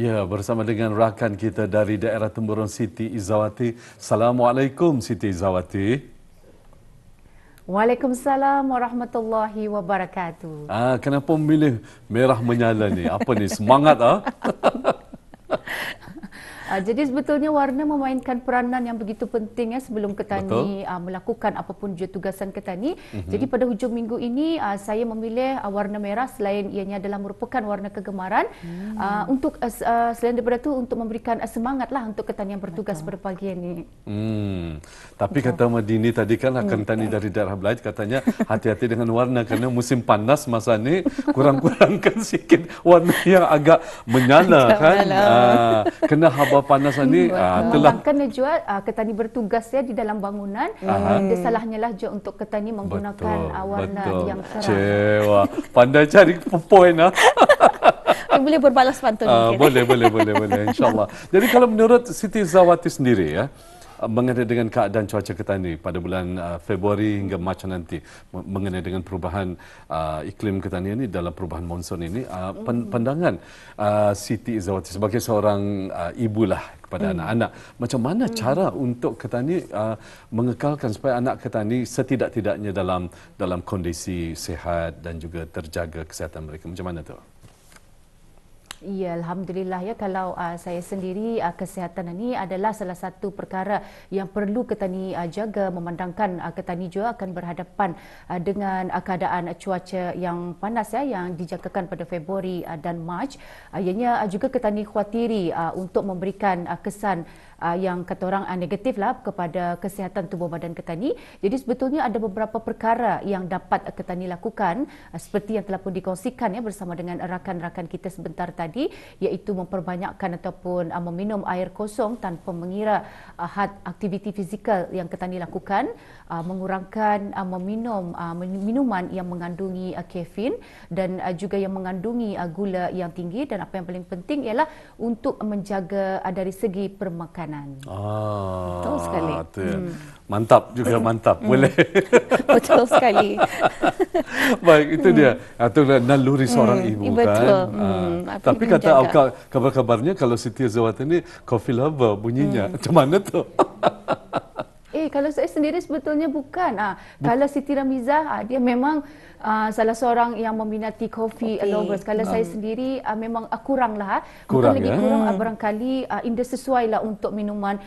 Ya, bersama dengan rakan kita dari daerah Temburong, Siti Izzawati. Assalamualaikum, Siti Izzawati. Waalaikumsalam warahmatullahi wabarakatuh. Kenapa memilih merah menyala ni? Apa ni? Semangat Jadi sebetulnya warna memainkan peranan yang begitu penting sebelum Ketani melakukan apapun jua tugasan Ketani. Jadi pada hujung minggu ini saya memilih warna merah selain ianya adalah merupakan warna kegemaran untuk selain daripada itu untuk memberikan semangatlah untuk Ketani yang bertugas pada pagi ini. Tapi kata Madini tadi kan akan tani dari daerah Belait katanya hati-hati dengan warna kerana musim panas masa ni kurang-kurangkan sikit warna yang agak menyala kan. Kena haba panas ni telah kan juga Ketani bertugas di dalam bangunan. Dia salahnya lah je untuk Ketani menggunakan warna yang terang. Cewa. Pandai cari poin Boleh berbalas pantun mungkin. Boleh insya-Allah. Jadi kalau menurut Siti Izzawati sendiri mengenai dengan keadaan cuaca Ketani pada bulan Februari hingga Mac nanti, mengenai dengan perubahan iklim Ketani ini dalam perubahan monsun ini, pandangan Siti Izzawati sebagai seorang ibulah kepada anak-anak, macam mana cara untuk Ketani mengekalkan supaya anak Ketani setidak-tidaknya dalam kondisi sihat dan juga terjaga kesihatan mereka, macam mana tu? Ya, Alhamdulillah kalau saya sendiri kesihatan ini adalah salah satu perkara yang perlu Ketani jaga, memandangkan Ketani juga akan berhadapan dengan keadaan cuaca yang panas yang dijangkakan pada Februari dan Mac. Ianya juga Ketani khawatiri untuk memberikan kesan yang kata orang negatif lah kepada kesihatan tubuh badan Ketani. Jadi sebetulnya ada beberapa perkara yang dapat Ketani lakukan seperti yang telah pun dikongsikan bersama dengan rakan-rakan kita sebentar tadi, iaitu memperbanyakkan ataupun meminum air kosong tanpa mengira had aktiviti fizikal yang Ketani lakukan, mengurangkan meminum minuman yang mengandungi kafein dan juga yang mengandungi gula yang tinggi, dan apa yang paling penting ialah untuk menjaga dari segi permakanan. Betul sekali. Mantap juga, mantap. Boleh. Betul sekali. Baik, itu dia. Itu naluri seorang ibu kan. Tapi kata kabar-kabarnya kalau Siti Izzawati ni coffee lover bunyinya. Macam mana tu? Kalau saya sendiri sebetulnya bukan. Kalau Siti Ramizah, dia memang salah seorang yang meminati coffee lovers. Kalau saya sendiri memang kuranglah. Bukan lagi kurang, barangkali indah sesuai lah untuk minuman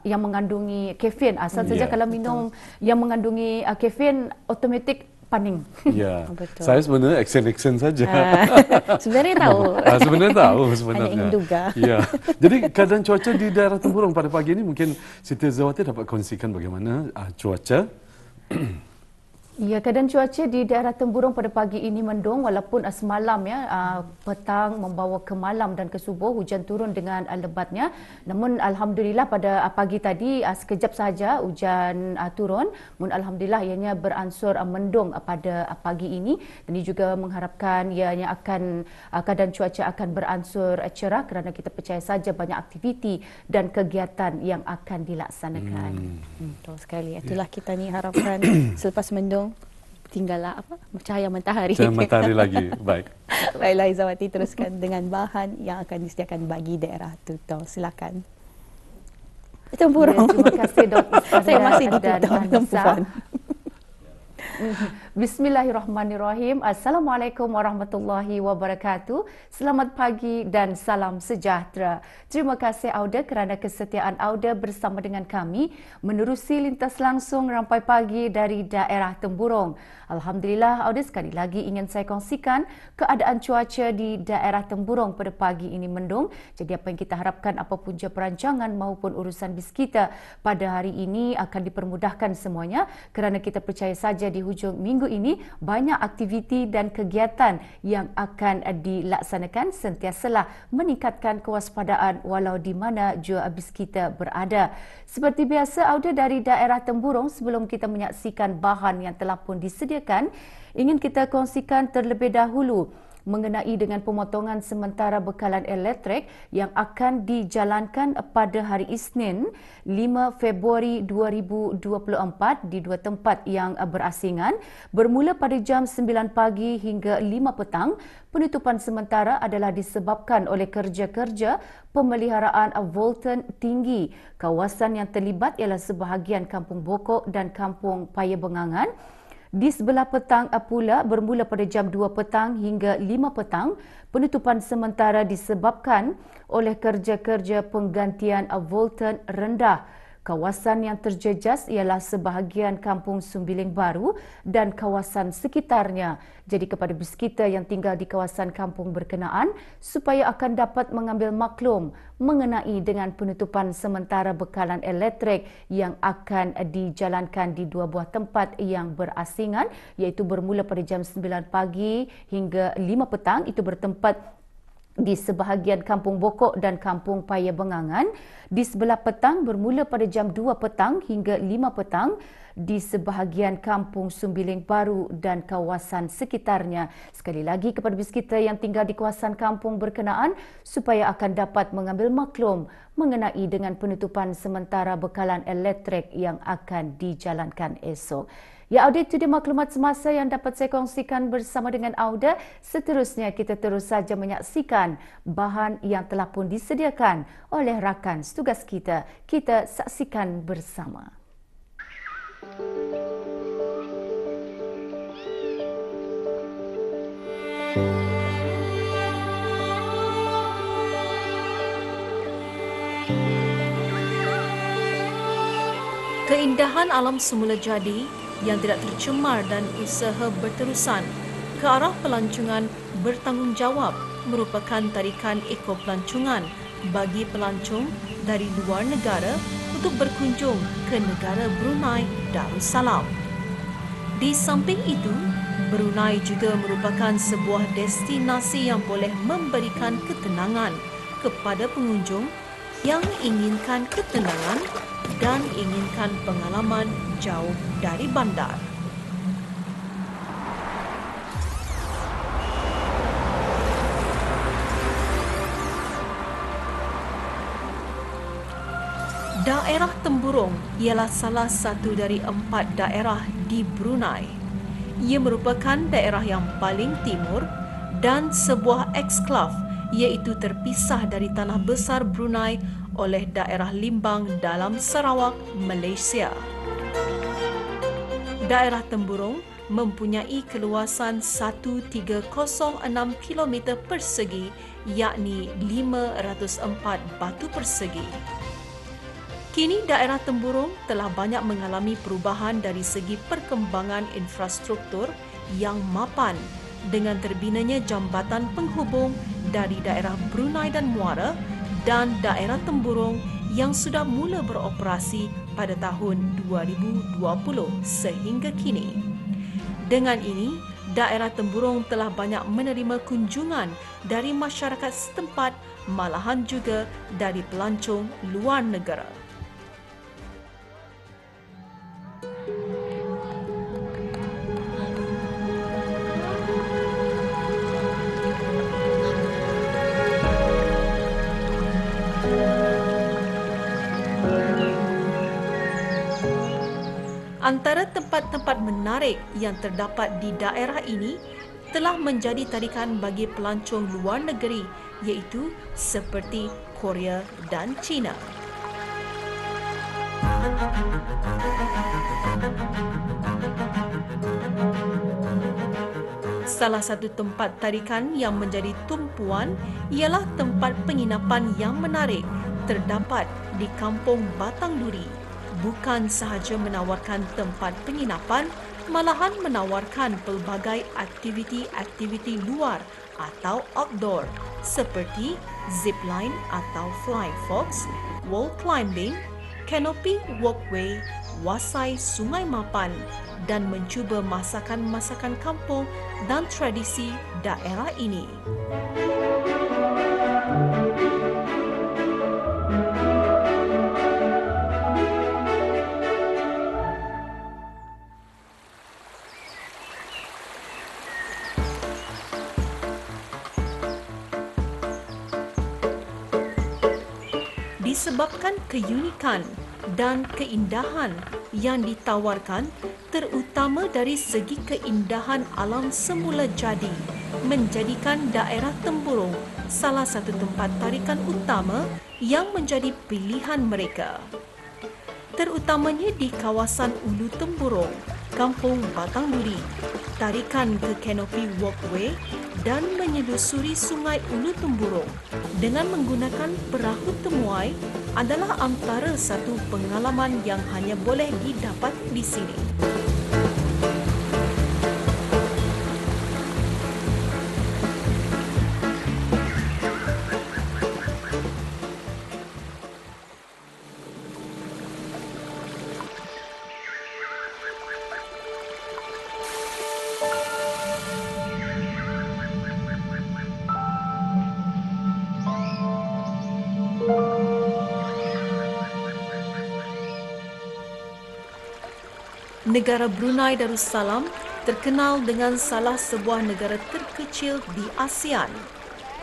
yang mengandungi kafein. Asal saja kalau minum yang mengandungi kafein, automatik paning. Ya, saya sebenarnya action saja. Sebenarnya tahu. Sebenarnya tahu sebenarnya. Hanya menduga. Ya. Jadi keadaan cuaca di daerah Temburong pada pagi ini mungkin Siti Izzawati dapat kongsikan bagaimana cuaca. Ya, keadaan cuaca di daerah Temburong pada pagi ini mendung walaupun semalam petang membawa ke malam dan ke subuh hujan turun dengan lebatnya. Namun alhamdulillah pada pagi tadi sekejap sahaja hujan turun. Namun alhamdulillah ianya beransur mendung pada pagi ini. Dan ini juga mengharapkan ianya akan keadaan cuaca akan beransur cerah kerana kita percaya saja banyak aktiviti dan kegiatan yang akan dilaksanakan. Betul sekali. Itulah kita ni harapkan selepas mendung tinggallah cahaya matahari. Cahaya matahari lagi. Baik. Baiklah Izzawati, teruskan dengan bahan yang akan disediakan bagi daerah Tutau. Silakan. Temburong. Terima kasih Dr. Saya masih di Tutau perempuan. Bismillahirrahmanirrahim. Assalamualaikum warahmatullahi wabarakatuh. Selamat pagi dan salam sejahtera. Terima kasih Auda kerana kesetiaan Auda bersama dengan kami menerusi lintas langsung Rampai Pagi dari daerah Temburong. Alhamdulillah Auda, sekali lagi ingin saya kongsikan keadaan cuaca di daerah Temburong pada pagi ini mendung. Jadi apa yang kita harapkan, apapun je perancangan maupun urusan bis kita pada hari ini akan dipermudahkan semuanya kerana kita percaya saja di hujung minggu ini banyak aktiviti dan kegiatan yang akan dilaksanakan, sentiasalah meningkatkan kewaspadaan walau di mana jua bis kita berada. Seperti biasa Auda, dari daerah Temburong, sebelum kita menyaksikan bahan yang telah pun disediakan, ingin kita kongsikan terlebih dahulu mengenai dengan pemotongan sementara bekalan elektrik yang akan dijalankan pada hari Isnin 5 Februari 2024 di dua tempat yang berasingan bermula pada jam 9 pagi hingga 5 petang. Penutupan sementara adalah disebabkan oleh kerja-kerja pemeliharaan volten tinggi. Kawasan yang terlibat ialah sebahagian Kampung Bokok dan Kampung Paya Bengangan. Di sebelah petang pula bermula pada jam 2 petang hingga 5 petang, penutupan sementara disebabkan oleh kerja-kerja penggantian volten rendah. Kawasan yang terjejas ialah sebahagian Kampung Sumbiling Baru dan kawasan sekitarnya. Jadi kepada bus kita yang tinggal di kawasan kampung berkenaan, supaya akan dapat mengambil maklum mengenai dengan penutupan sementara bekalan elektrik yang akan dijalankan di dua buah tempat yang berasingan, iaitu bermula pada jam 9 pagi hingga 5 petang, itu bertempat di sebahagian Kampung Bokok dan Kampung Paya Bengangan. Di sebelah petang bermula pada jam 2 petang hingga 5 petang di sebahagian Kampung Sumbiling Baru dan kawasan sekitarnya. Sekali lagi kepada bis kita yang tinggal di kawasan kampung berkenaan supaya akan dapat mengambil maklum mengenai dengan penutupan sementara bekalan elektrik yang akan dijalankan esok. Ya, Auda, itu dia maklumat semasa yang dapat saya kongsikan bersama dengan Auda. Seterusnya kita terus saja menyaksikan bahan yang telah pun disediakan oleh rakan tugas kita. Kita saksikan bersama. Keindahan alam semula jadi yang tidak tercemar dan usaha berterusan ke arah pelancongan bertanggungjawab merupakan tarikan ekopelancongan bagi pelancong dari luar negara untuk berkunjung ke negara Brunei Darussalam. Di samping itu, Brunei juga merupakan sebuah destinasi yang boleh memberikan ketenangan kepada pengunjung yang inginkan ketenangan dan inginkan pengalaman jauh dari bandar. Daerah Temburong ialah salah satu dari 4 daerah di Brunei. Ia merupakan daerah yang paling timur dan sebuah eksklav, iaitu terpisah dari tanah besar Brunei oleh daerah Limbang dalam Sarawak, Malaysia. Daerah Temburong mempunyai keluasan 1306 km persegi, yakni 504 batu persegi. Kini daerah Temburong telah banyak mengalami perubahan dari segi perkembangan infrastruktur yang mapan dengan terbinanya jambatan penghubung dari daerah Brunei dan Muara dan daerah Temburong yang sudah mula beroperasi pada tahun 2020 sehingga kini. Dengan ini, daerah Temburong telah banyak menerima kunjungan dari masyarakat setempat, malahan juga dari pelancong luar negara. Antara tempat-tempat menarik yang terdapat di daerah ini telah menjadi tarikan bagi pelancong luar negeri, iaitu seperti Korea dan China. Salah satu tempat tarikan yang menjadi tumpuan ialah tempat penginapan yang menarik terdapat di Kampung Batang Duri. Bukan sahaja menawarkan tempat penginapan, malahan menawarkan pelbagai aktiviti-aktiviti luar atau outdoor seperti zipline atau flying fox, wall climbing, canopy walkway, wasai Sungai Mapan dan mencuba masakan-masakan kampung dan tradisi daerah ini. disebabkan keunikan dan keindahan yang ditawarkan, terutama dari segi keindahan alam semula jadi, menjadikan daerah Temburong salah satu tempat tarikan utama yang menjadi pilihan mereka. Terutamanya di kawasan Ulu Temburong, Kampung Batang Duri, tarikan ke Canopy Walkway dan menyelusuri Sungai Ulu Temburong dengan menggunakan perahu temuai adalah antara satu pengalaman yang hanya boleh didapat di sini. Negara Brunei Darussalam terkenal dengan salah sebuah negara terkecil di ASEAN.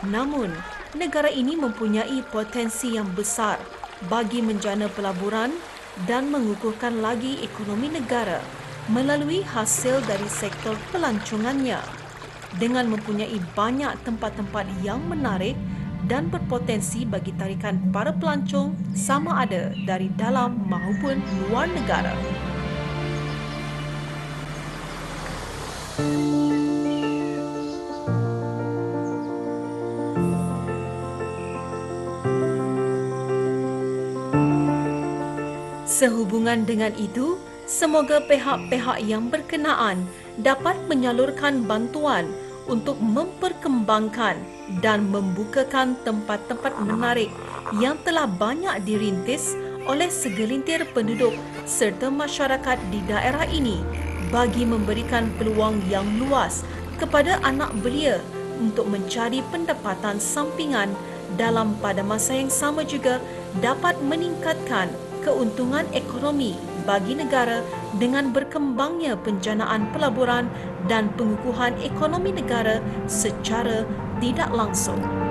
Namun, negara ini mempunyai potensi yang besar bagi menjana pelaburan dan mengukuhkan lagi ekonomi negara melalui hasil dari sektor pelancongannya. Dengan mempunyai banyak tempat-tempat yang menarik dan berpotensi bagi tarikan para pelancong sama ada dari dalam maupun luar negara. Sehubungan dengan itu, semoga pihak-pihak yang berkenaan dapat menyalurkan bantuan untuk memperkembangkan dan membukakan tempat-tempat menarik yang telah banyak dirintis oleh segelintir penduduk serta masyarakat di daerah ini bagi memberikan peluang yang luas kepada anak belia untuk mencari pendapatan sampingan dalam pada masa yang sama juga dapat meningkatkan keuntungan ekonomi bagi negara dengan berkembangnya penjanaan pelaburan dan pengukuhan ekonomi negara secara tidak langsung.